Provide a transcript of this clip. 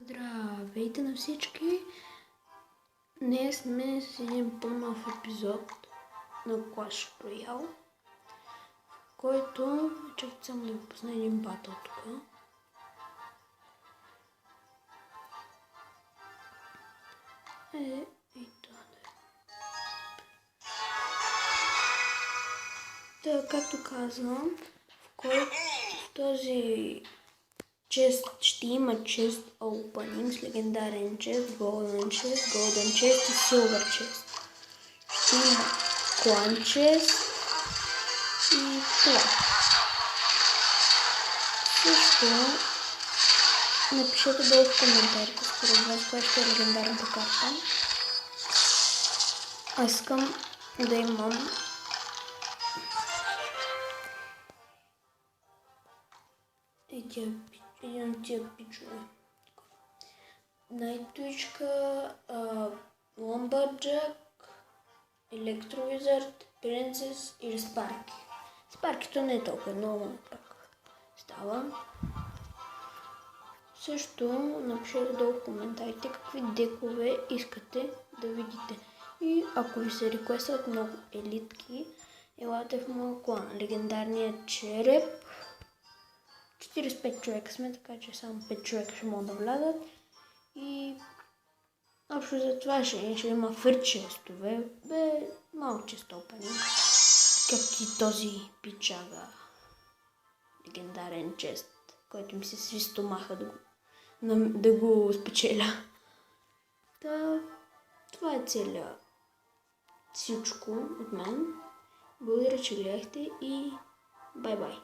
Здравейте на всички! Днес сме с един по-нов епизод на Clash Royale, в който чакайте само да ви пусна един батъл тук. Така, както казвам, в този чест ще има чест opening с легендарен чест, golden чест и silver чест. Ще има клан чест и това. Също напишете долу в коментарите според вас коя ще е легендарната карта. Аз искам да имам един от тия пичове. Найтвичка, Lumberjack, Електровизард, Принцес или Спарки. Спаркито не е толкова много, но пак става. Също напишете долу в коментарите какви декове искате да видите. И ако ви се реквестват много елитки, елате в моя клан. Легендарният череп. 45 човека сме, така че само 5 човека ще могат да влязат. И общо за това ще има фър честове. Малко често опанинг. Как и този пичага. Легендарен чест, който ми се сви стомаха да го спечеля. Това е целият всичко от мен. Благодаря, че гледахте и бай-бай.